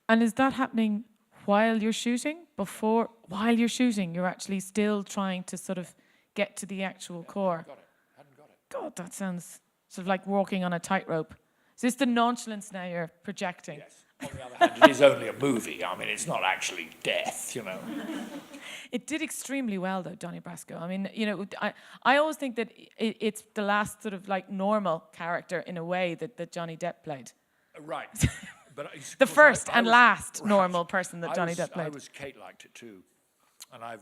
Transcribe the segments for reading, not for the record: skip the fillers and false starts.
And is that happening while you're shooting? While you're shooting, you're actually still trying to sort of get to the actual core. Hadn't got it. God, that sounds sort of like walking on a tightrope. Is this the nonchalance now you're projecting? Yes. On the other hand, it is only a movie. I mean, it's not actually death, you know. It did extremely well, though, Donnie Brasco. I mean, I always think that it's the last sort of like normal character in a way that Johnny Depp played. Right. But The first and last normal person that Johnny Depp played. Kate liked it too, and I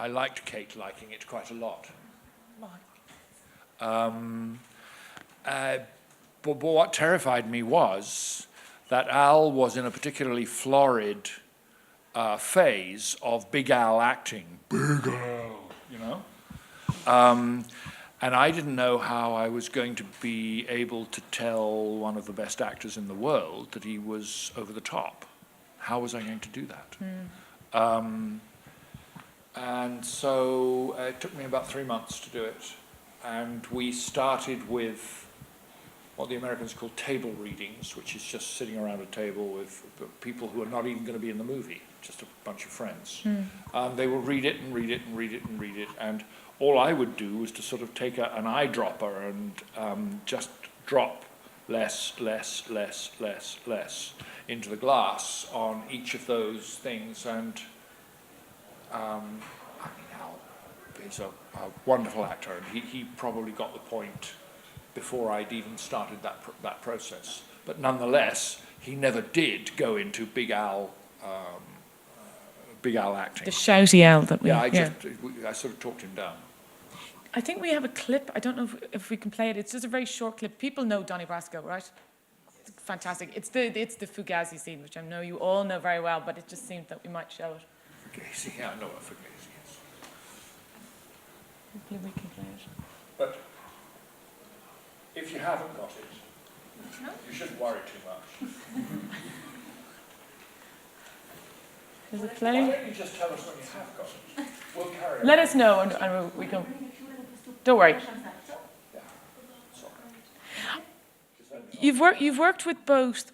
liked Kate liking it quite a lot. But what terrified me was that Al was in a particularly florid phase of Big Al acting. Big Al, you know? And I didn't know how I was going to be able to tell one of the best actors in the world that he was over the top. How was I going to do that? And so it took me about 3 months to do it. And we started with what the Americans call table readings, which is just sitting around a table with people who are not even going to be in the movie, just a bunch of friends. They will read it and read it and read it and read it. And all I would do was to sort of take an eyedropper and just drop less into the glass on each of those things. And I mean, Al is a wonderful actor, and he probably got the point before I'd even started that process. But nonetheless, he never did go into Big Al acting. The shouty Al that we... I sort of talked him down. I think we have a clip. I don't know if we can play it. It's just a very short clip. People know Donnie Brasco, right? It's fantastic. It's the Fugazi scene, which I know you all know very well, but it just seemed that we might show it. Fugazi, yeah, I know what Fugazi is. Hopefully we can play it. But if you haven't got it, you shouldn't worry too much. Is it playing? Why don't you just tell us when you have got it? We'll carry on. Let us know, and we can... Don't worry. You've worked with both.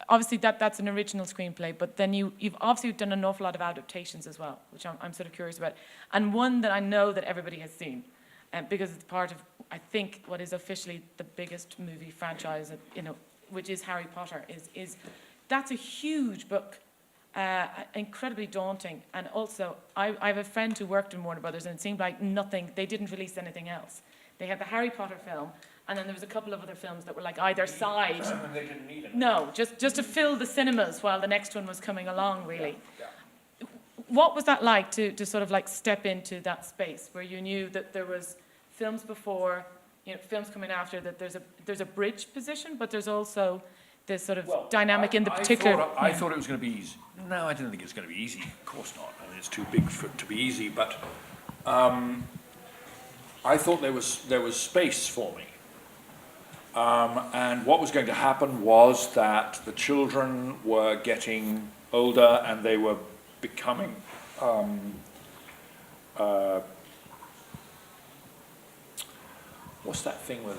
Obviously, that's an original screenplay, but then you've obviously done an awful lot of adaptations as well, which I'm sort of curious about. And one that I know that everybody has seen, because it's part of, I think, what is officially the biggest movie franchise, which is Harry Potter. That's a huge book. Incredibly daunting, and also I have a friend who worked in Warner Brothers, and it seemed like they didn't release anything else. They had the Harry Potter film, and then there was a couple of other films that were like either side. They didn't need it. No, just to fill the cinemas while the next one was coming along, really. Yeah. What was that like to sort of like step into that space where you knew that there was films before, films coming after, that there's a bridge position, but there's also this sort of dynamic in the particular... I thought it was going to be easy. No, I didn't think it was going to be easy. Of course not. I mean, it's too big for it to be easy. But I thought there was space for me. And what was going to happen was that the children were getting older, and they were becoming what's that thing where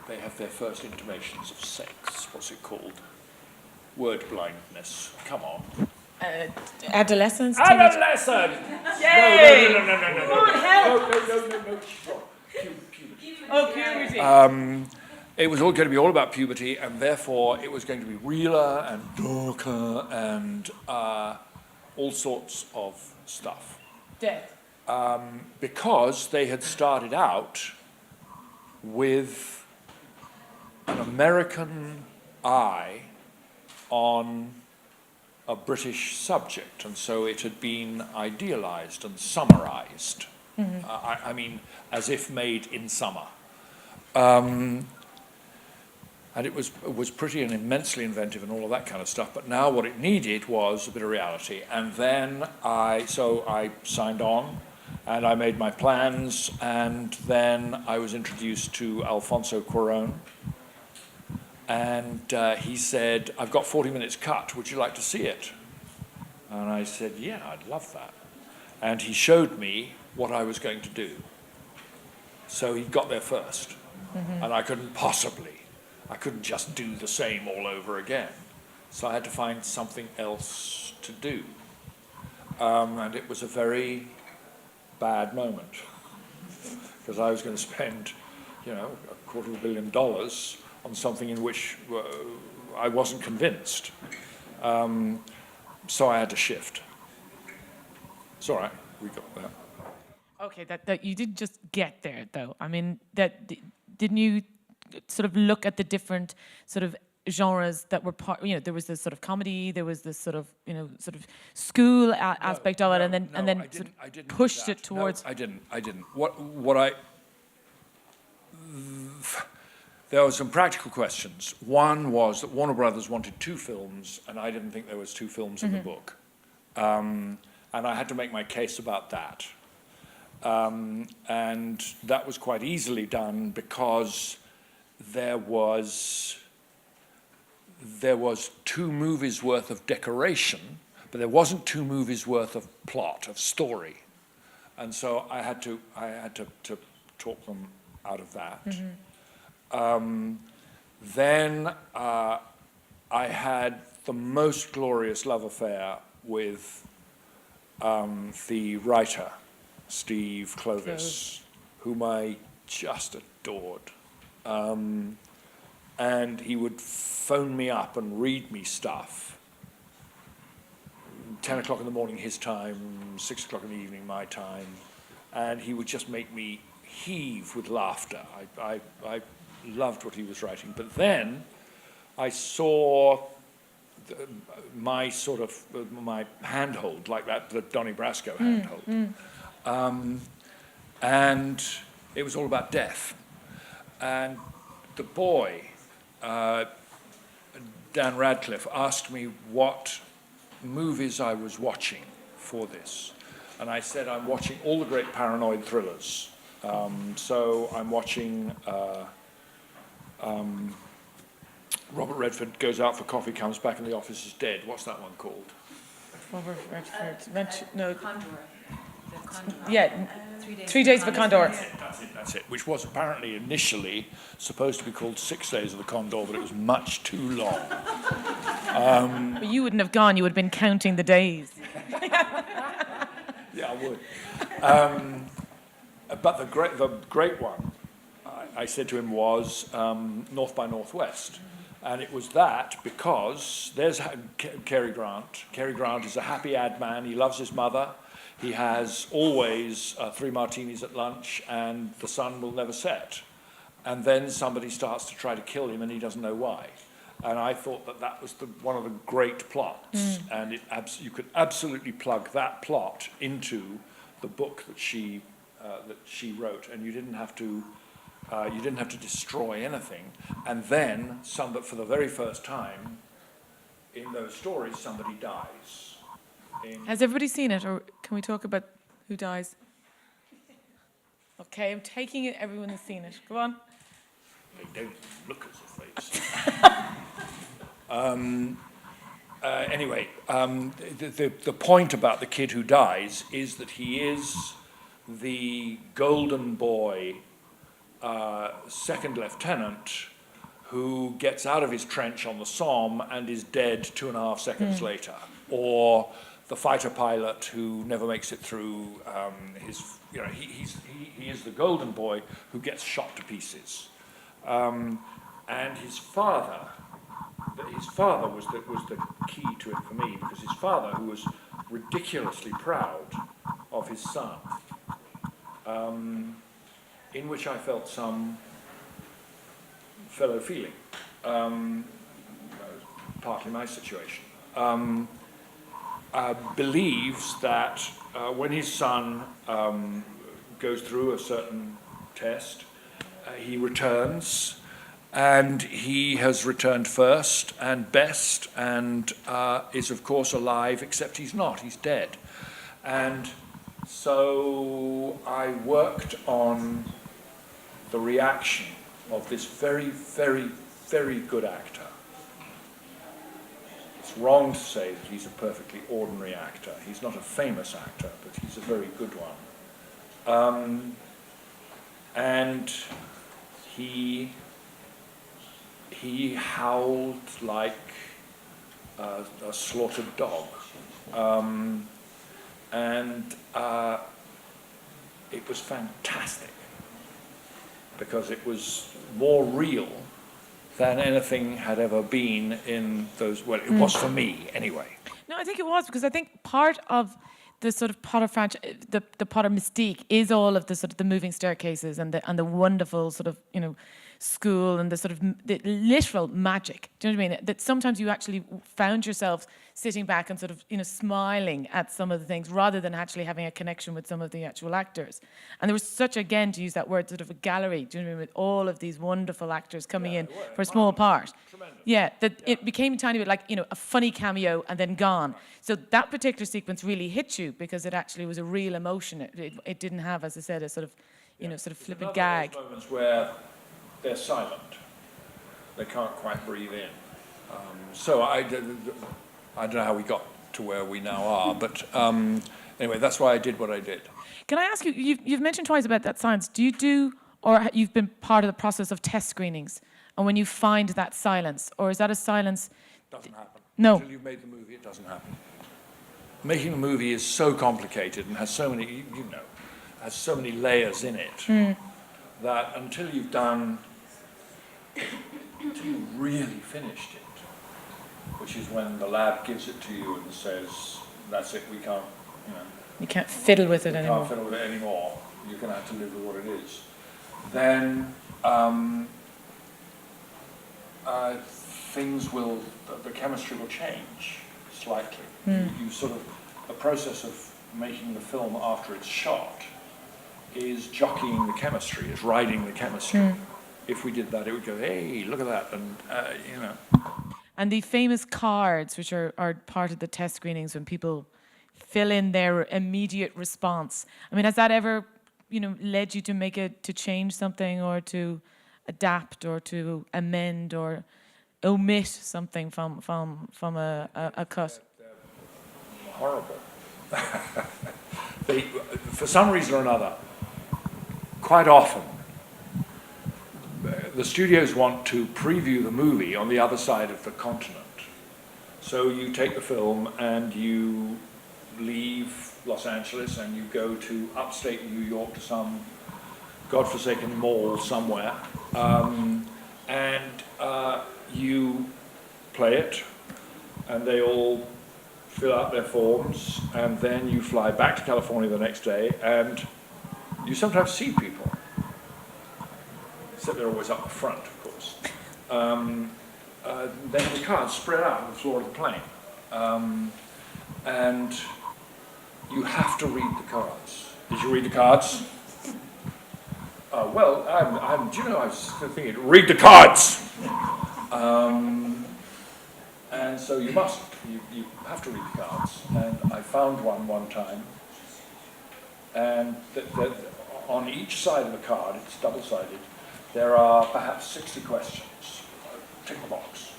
they have their first intimations of sex? What's it called? Word blindness. Come on. Adolescence? Adolescent! Yay! No. Come on, help! No. Puberty. Oh, puberty. It was all going to be all about puberty, and therefore it was going to be realer and darker and all sorts of stuff. Death. Because they had started out with an American eye on a British subject, and so it had been idealized and summarized. Mm-hmm. I mean, as if made in summer. And it was pretty and immensely inventive and all of that kind of stuff, but now what it needed was a bit of reality. And then I signed on, and I made my plans, and then I was introduced to Alfonso Cuarón, and he said, "I've got 40 minutes cut, would you like to see it?" And I said, "Yeah, I'd love that." And he showed me what I was going to do. So he got there first, and I couldn't just do the same all over again. So I had to find something else to do. And it was a very bad moment, because I was going to spend, $250 million on something in which I wasn't convinced. So I had to shift. It's all right, we got there. Okay, that you did just get there, though. I mean, didn't you sort of look at the different sort of genres that were part? There was this sort of comedy, there was this sort of school aspect of it, and then I didn't pushed do it that. towards. No, I didn't. There were some practical questions. One was that Warner Brothers wanted 2 films, and I didn't think there was 2 films in the book. And I had to make my case about that. And that was quite easily done because there was 2 movies worth of decoration, but there wasn't 2 movies worth of plot, of story. And so I had to talk them out of that. Then I had the most glorious love affair with the writer, Steve Clovis, whom I just adored. And he would phone me up and read me stuff. 10 o'clock in the morning his time, 6 o'clock in the evening my time. And he would just make me heave with laughter. I loved what he was writing. But then I saw my handhold, like the Donnie Brasco handhold. And it was all about death. And the boy, Dan Radcliffe, asked me what movies I was watching for this. And I said, I'm watching all the great paranoid thrillers. So I'm watching Robert Redford goes out for coffee, comes back, and the office is dead. What's that one called? Robert Redford. No. Condor. The Condor. Yeah. 3 Days of the Condor. That's it. Which was apparently initially supposed to be called 6 Days of the Condor, but it was much too long. But you wouldn't have gone. You would have been counting the days. Yeah, I would. But the great one, I said to him, was North by Northwest. And it was that because there's Cary Grant. Cary Grant is a happy ad man. He loves his mother. He has always 3 martinis at lunch, and the sun will never set. And then somebody starts to try to kill him, and he doesn't know why. And I thought that was one of the great plots, and you could absolutely plug that plot into the book that she wrote, and you didn't have to destroy anything. And then, for the very first time in those stories, somebody dies. Has everybody seen it, or can we talk about who dies? Okay, I'm taking it. Everyone has seen it. Go on. They don't look as if they've seen it. Anyway, the point about the kid who dies is that he is the golden boy, second lieutenant, who gets out of his trench on the Somme and is dead 2.5 seconds later, or the fighter pilot who never makes it through he is the golden boy who gets shot to pieces. And his father was the key to it for me, because his father, who was ridiculously proud of his son, in which I felt some fellow feeling, partly my situation, believes that when his son goes through a certain test, he returns, and he has returned first and best, and is of course alive, except he's not, he's dead. And so I worked on the reaction of this very, very, very good actor. It's wrong to say that he's a perfectly ordinary actor. He's not a famous actor, but he's a very good one. And he howled like a slaughtered dog. And it was fantastic because it was more real than anything had ever been in those, well, it was for me anyway. No, I think it was, because I think part of the sort of Potter franchise, the Potter mystique, is all of the sort of the moving staircases and the wonderful sort of, you know, school and the sort of the literal magic. Do you know what I mean? That sometimes you actually found yourself sitting back and sort of, you know, smiling at some of the things rather than actually having a connection with some of the actual actors. And there was such, again, to use that word, sort of a gallery, do you know what I mean, with all of these wonderful actors coming in for a small part. Tremendous. Yeah, that it became a tiny bit like, you know, a funny cameo and then gone. So that particular sequence really hit you because it actually was a real emotion. It didn't have, as I said, a sort of, you know, sort of flippant gag. Those moments where they're silent. They can't quite breathe in. So I don't know how we got to where we now are, but anyway, that's why I did what I did. Can I ask you, you've mentioned twice about that silence. Do you do, or you've been part of the process of test screenings, and when you find that silence, or is that a silence? Doesn't happen. No. Until you've made the movie, it doesn't happen. Making a movie is so complicated and has so many, you know, has so many layers in it that until you've really finished it, which is when the lab gives it to you and says, that's it, we can't, you know. You can't fiddle with it anymore. Can't fiddle with it anymore. You're going to have to live with what it is. Then things will, the chemistry will change slightly. You sort of, the process of making the film after it's shot is jockeying the chemistry, is riding the chemistry. If we did that, it would go, hey, look at that, and you know. And the famous cards, which are part of the test screenings when people fill in their immediate response. I mean, has that ever, you know, led you to change something or to adapt or to amend or omit something from a cut? They're horrible. For some reason or another, quite often, the studios want to preview the movie on the other side of the continent. So you take the film and you leave Los Angeles and you go to upstate New York to some godforsaken mall somewhere, and you play it, and they all fill out their forms, and then you fly back to California the next day, and you sometimes see people. Except they're always up the front, of course. Then the cards spread out on the floor of the plane. And you have to read the cards. Did you read the cards? Well, do you know, I was thinking, read the cards! And so you must. You have to read the cards. And I found one time. And on each side of the card, it's double-sided, there are perhaps 60 questions. Tick the box.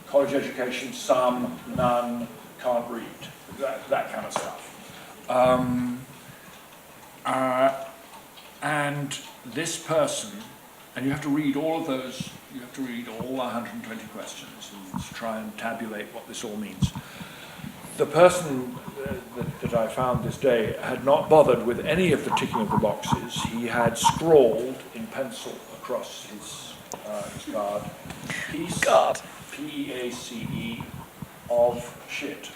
College education, some, none, can't read. That kind of stuff. And this person, and you have to read all of those, you have to read all 120 questions and try and tabulate what this all means. The person that I found this day had not bothered with any of the ticking of the boxes. He had scrawled in pencil across his card, peace, P-E-A-C-E, of shit.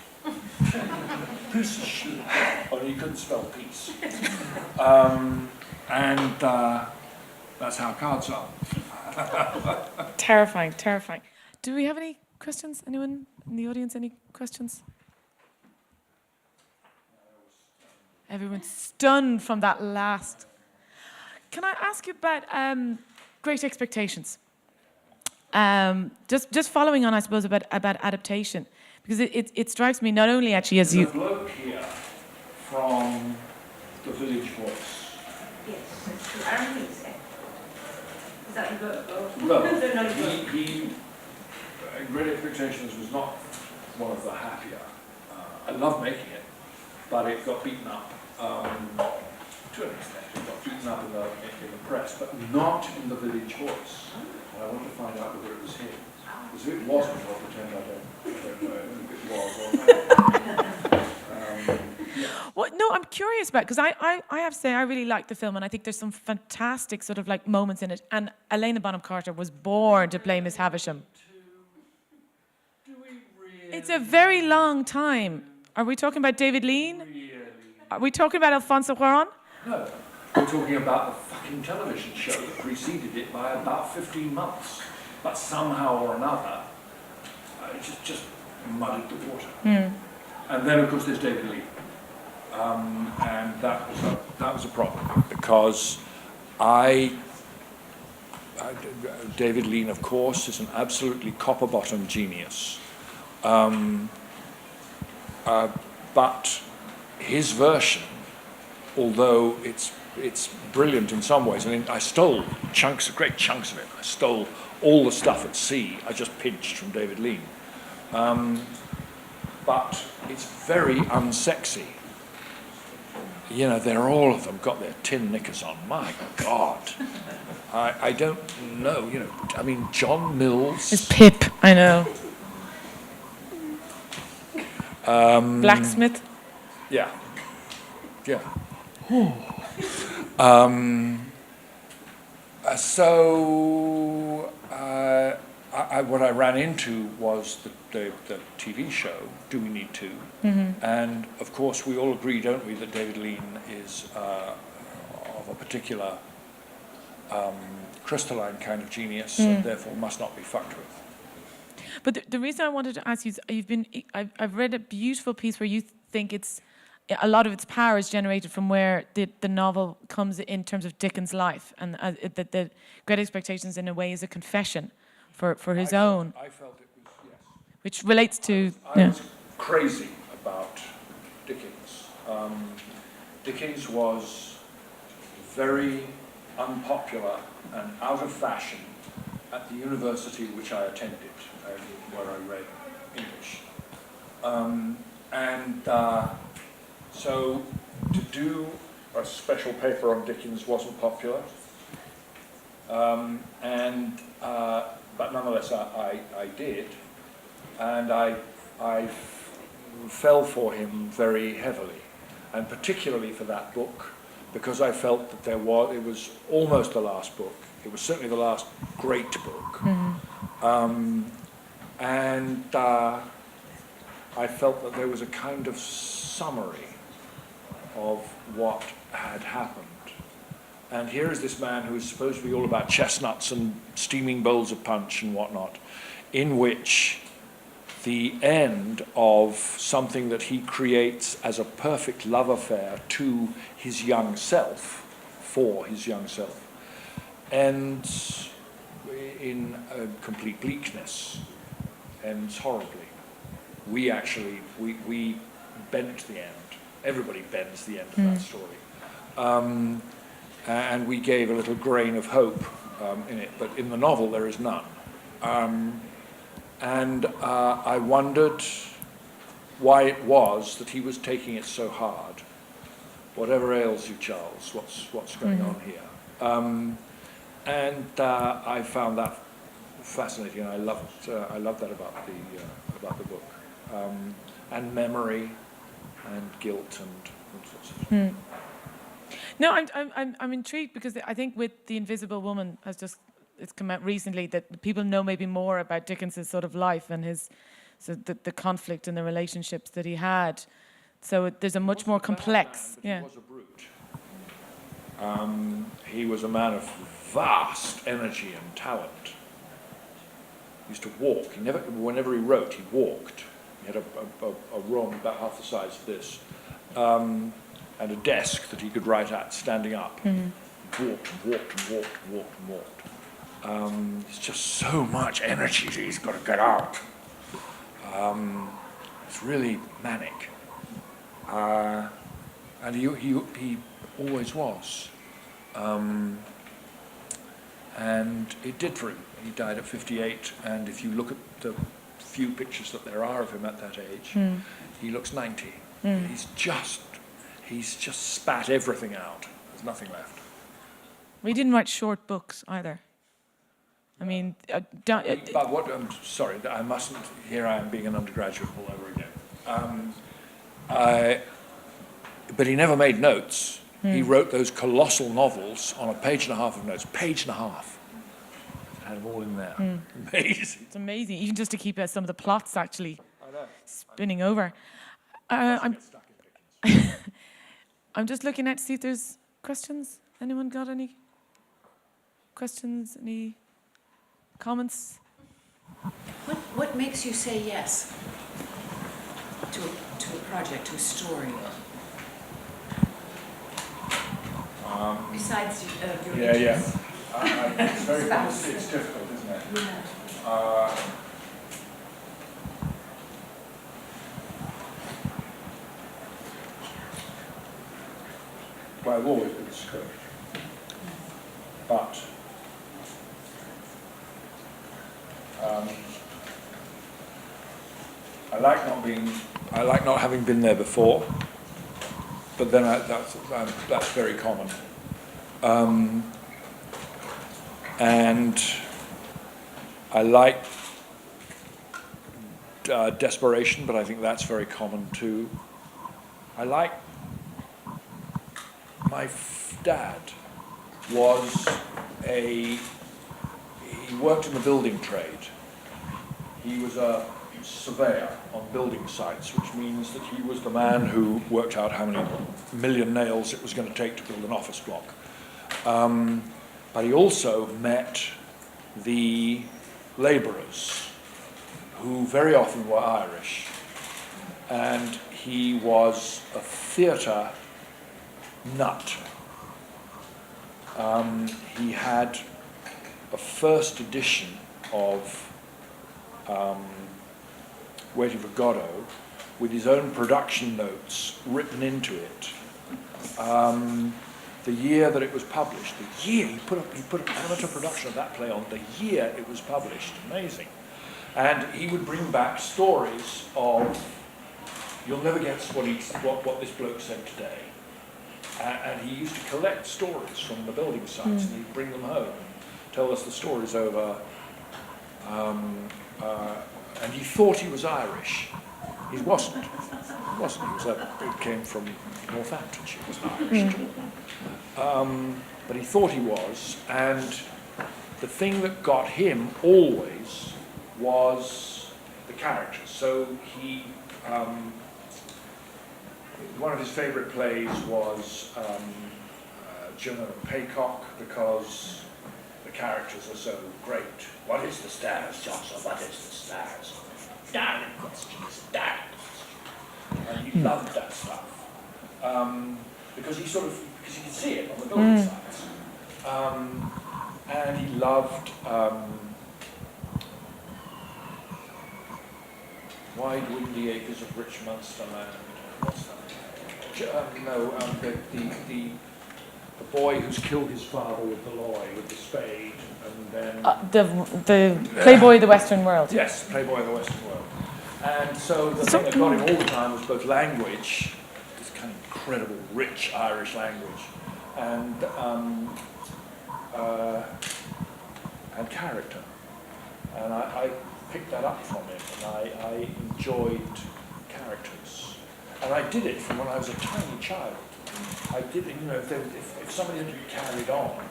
Piece of shit. Only he couldn't spell peace. And that's how cards are. Terrifying, terrifying. Do we have any questions? Anyone in the audience, any questions? Everyone's stunned from that last. Can I ask you about Great Expectations? Just following on, I suppose, about adaptation, because it strikes me not only actually as you. There's a bloke here from the Village Voice. Yes, that's true. I don't think so. Is that your book? Well, No, not your book. he Great Expectations was not one of the happier. I love making it, but it got beaten up to an extent. It got beaten up in the press, but not in the Village Voice. And I want to find out whether it was him. Because if it wasn't, I'll pretend I don't know. Well, no, I'm curious about because I have to say I really like the film and I think there's some fantastic sort of like moments in it. And Elena Bonham Carter was born to play Miss Havisham. It's a very long time. Are we talking about David Lean? Are we talking about Alfonso Cuarón? No, we're talking about the fucking television show that preceded it by about 15 months. But somehow or another, it just muddied the water. And then, of course, there's David Lean. And that was a problem because David Lean, of course, is an absolutely copper-bottom genius. But his version, although it's brilliant in some ways, I mean, I stole great chunks of it. I stole all the stuff at sea. I just pinched from David Lean. But it's very unsexy. You know, all of them got their tin knickers on. My God. I don't know, you know, I mean, John Mills. It's Pip, I know. Blacksmith. Yeah. Yeah. What I ran into was the TV show, Do We Need To? And of course we all agree, don't we, that David Lean is of a particular crystalline kind of genius and therefore must not be fucked with. But the reason I wanted to ask you is I've read a beautiful piece where you think a lot of its power is generated from where the novel comes in terms of Dickens' life, and that the Great Expectations in a way is a confession for his own, I felt it was, yes. which relates to. I was crazy about Dickens. Dickens was very unpopular and out of fashion at the university which I attended, where I read English. So to do a special paper on Dickens wasn't popular. But nonetheless I did, and I fell for him very heavily, and particularly for that book, because I felt that it was almost the last book. It was certainly the last great book. I felt that there was a kind of summary of what had happened. And here is this man who is supposed to be all about chestnuts and steaming bowls of punch and whatnot, in which the end of something that he creates as a perfect love affair to his young self, for his young self, ends in a complete bleakness, ends horribly. We bent the end. Everybody bends the end of that story. And we gave a little grain of hope in it, but in the novel there is none. I wondered why it was that he was taking it so hard. Whatever ails you, Charles? What's going on here? I found that fascinating, and I loved that about the book, and memory, and guilt, and all sorts of things. No, I'm intrigued because I think with The Invisible Woman it's come out recently that people know maybe more about Dickens' sort of life and the conflict and the relationships that he had. So there's a much more complex. He was a brute. He was a man of vast energy and talent. He used to walk. Whenever he wrote, he walked. He had a room about half the size of this. And a desk that he could write at, standing up. Walked and walked and walked and walked and walked. It's just so much energy that he's got to get out. It's really manic. And he always was. And it did for him. He died at 58, and if you look at the few pictures that there are of him at that age, he looks 90. He's just spat everything out. There's nothing left. We didn't write short books either. I mean, But what? I'm sorry, I mustn't. Here I am being an undergraduate all over again. But he never made notes. He wrote those colossal novels on a page and a half of notes. Page and a half. Had them all in there. Amazing. It's amazing, even just to keep some of the plots actually I know. spinning over. I'm, I'm just looking at to see if there's questions. Anyone got any questions, any comments? What makes you say yes to a project, to a story? Besides your Yeah. interests. It's very it's difficult, isn't it? Yeah. Well, I've always been discouraged. But I like not having been there before. But then that's very common. And I like desperation, but I think that's very common too. I like my dad he worked in the building trade. He was a surveyor on building sites, which means that he was the man who worked out how many million nails it was going to take to build an office block. But he also met the labourers, who very often were Irish, and he was a theatre nut. He had a first edition of Waiting for Godot with his own production notes written into it. The year that it was published, he put an amateur production of that play on the year it was published. Amazing. And he would bring back stories of, you'll never guess what this bloke said today. And he used to collect stories from the building sites, and he'd bring them home and tell us the stories over. And he thought he was Irish. He wasn't. He came from Northamptonshire. He wasn't Irish at all. But he thought he was, and the thing that got him always was the characters. So he, one of his favourite plays was Jonah and Paycock, because the characters are so great. What is the stairs, Johnson? What is the stairs? Darling questions, darling questions. And he loved that stuff. Because you could see it on the building sites. And he loved Wide Windy Acres of Rich Munster Land. What's that? The boy who's killed his father with the spade, and then The Playboy of the Western World. yes, Playboy of the Western World. And so the thing that got him all the time was both language, this kind of incredible, rich Irish language, and character. And I picked that up from him, and I enjoyed characters. And I did it from when I was a tiny child. I did it, if somebody had to be carried on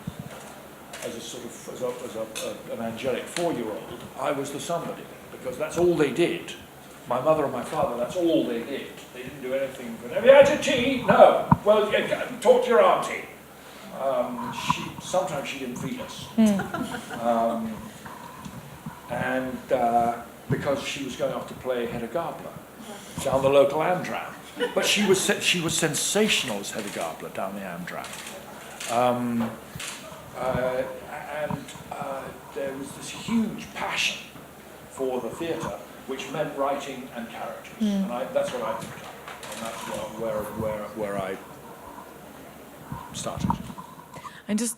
as a sort of an angelic 4-year-old, I was the somebody, because that's all they did. My mother and my father, that's all they did. They didn't do anything. Have you had your tea? No. Well, talk to your auntie. Sometimes she didn't feed us. And because she was going off to play Hedda Gabler down the local Amdram. But she was sensational as Hedda Gabler down the Amdram. And there was this huge passion for the theatre, which meant writing and characters. And that's what I picked up. And that's where I started. I'm just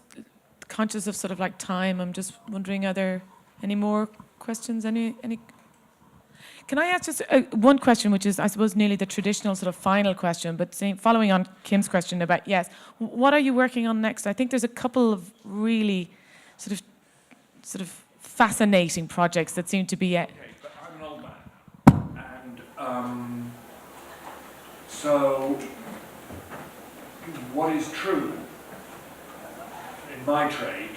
conscious of sort of like time. I'm just wondering, are there any more questions? Any? Can I ask just one question, which is, I suppose, nearly the traditional sort of final question, but following on Kim's question about, yes, what are you working on next? I think there's a couple of really sort of fascinating projects that seem to be... Okay, but I'm an old man, and so what is true in my trade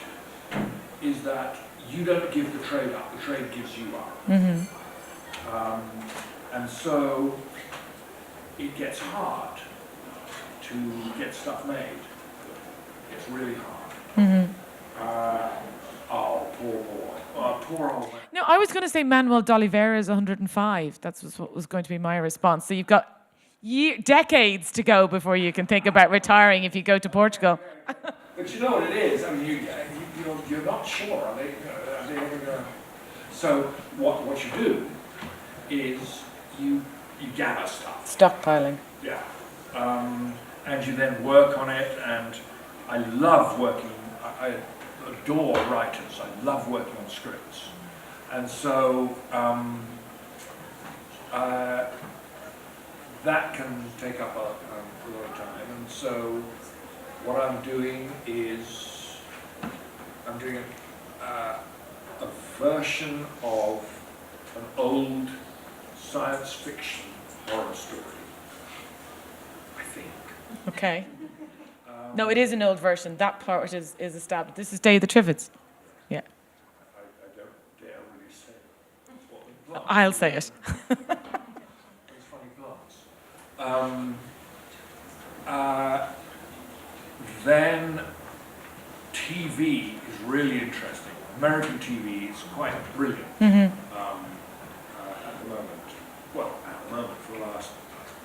is that you don't give the trade up, the trade gives you up. And so it gets hard to get stuff made. It's really hard. Oh, poor boy. Oh, poor old man. No, I was going to say Manuel d'Oliveira is 105. That's what was going to be my response. So you've got decades to go before you can think about retiring if you go to Portugal. But you know what it is? I mean, you're not sure. Are they ever going to... So what you do is you gather stuff. Stockpiling. Yeah. And you then work on it, and I love working, I adore writers, I love working on scripts. And so that can take up a lot of time. And so what I'm doing is, I'm doing a version of an old science fiction horror story, I think. Okay. No, it is an old version. That part is established. This is Day of the Triffids. Yeah. I don't dare really say what the plot I'll say it. is. Those funny plots. Then TV is really interesting. American TV is quite brilliant at the moment. Well, at the moment, for the last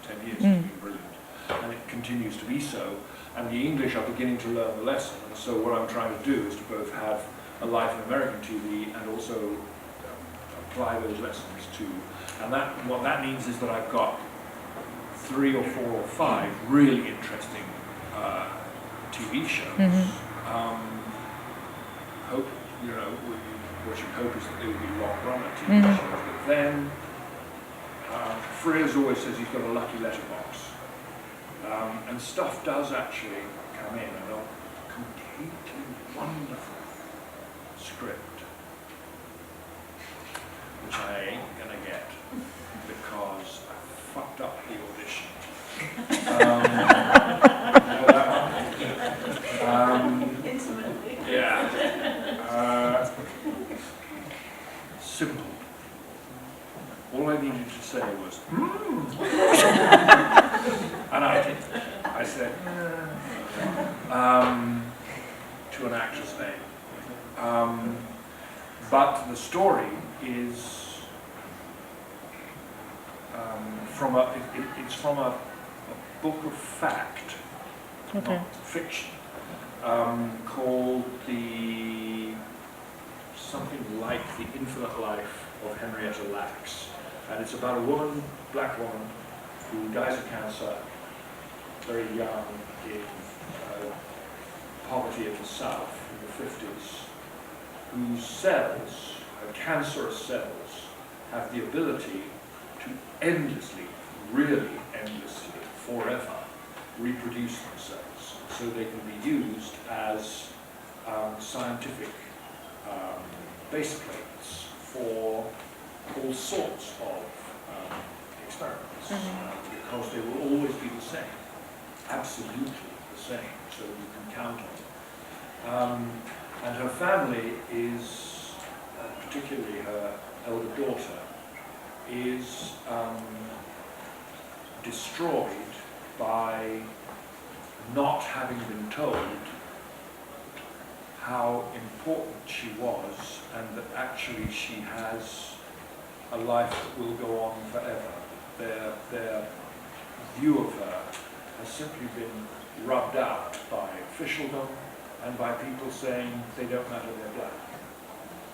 10 years, it's been brilliant. And it continues to be so. And the English are beginning to learn the lesson. And so what I'm trying to do is to both have a life in American TV and also apply those lessons to. And what that means is that I've got 3 or 4 or 5 really interesting TV shows. Hope, what you hope is that they will be long-runner TV shows. But then, Frears always says he's got a lucky letterbox. And stuff does actually come in, and a completely wonderful script, which I ain't gonna get because I fucked up the audition. Yeah. Simple. All I needed to say was, and I said, to an actress name. But the story is it's from a book of fact, not fiction, called something like The Infinite Life of Henrietta Lacks. And it's about a woman, black woman, who dies of cancer very young in poverty of the South in the 50s, whose cells, her cancerous cells, have the ability to endlessly, really endlessly, forever, reproduce themselves. So they can be used as scientific base plates for all sorts of experiments, because they will always be the same, absolutely the same, so you can count on them. And her family is, particularly her elder daughter, is destroyed by not having been told how important she was, and that actually she has a life that will go on forever. Their view of her has simply been rubbed out by officialdom and by people saying they don't matter, they're black.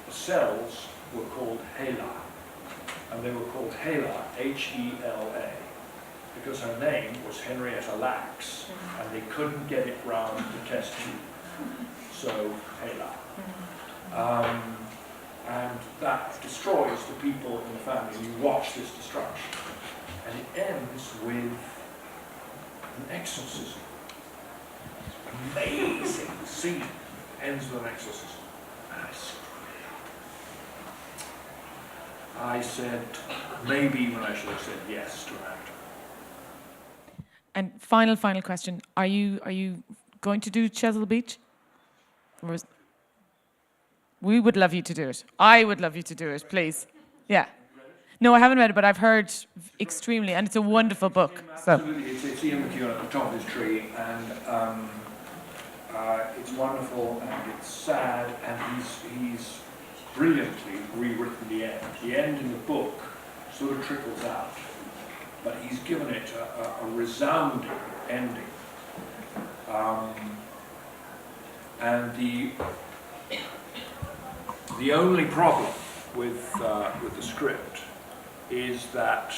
The cells were called HeLa, and they were called HeLa, H-E-L-A, because her name was Henrietta Lacks, and they couldn't get it round to test tube. So, HeLa. And that destroys the people in the family. You watch this destruction. And it ends with an exorcism. Amazing scene. Ends with an exorcism. And I said maybe when I should have said yes to an actor. And final question: Are you going to do Chesil Beach? Or we would love you to do it. I would love you to do it, please. Yeah. No, I haven't read it, but I've heard extremely, and it's a wonderful book. So. Absolutely, it's Ian McEwan at the top of his tree, and it's wonderful and it's sad, and he's brilliantly rewritten the end. The end in the book sort of trickles out, but he's given it a resounding ending. And the only problem with the script is that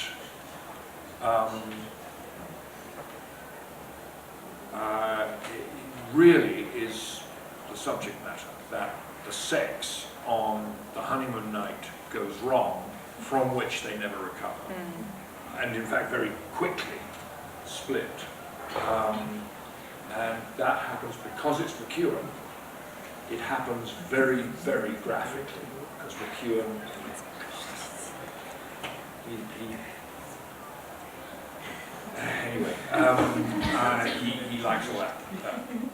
it really is the subject matter, that the sex on the honeymoon night goes wrong, from which they never recover. And in fact very quickly split. And that happens because it's McEwan. It happens very, very graphically, because McEwan, he likes all that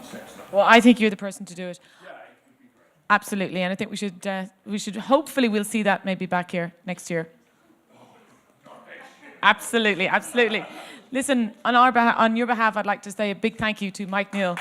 sex stuff. Well, I think you're the person to do it. Yeah, it would be great. Absolutely, and I think we should hopefully we'll see that maybe back here next year. Absolutely. Listen, on your behalf, I'd like to say a big thank you to Mike Newell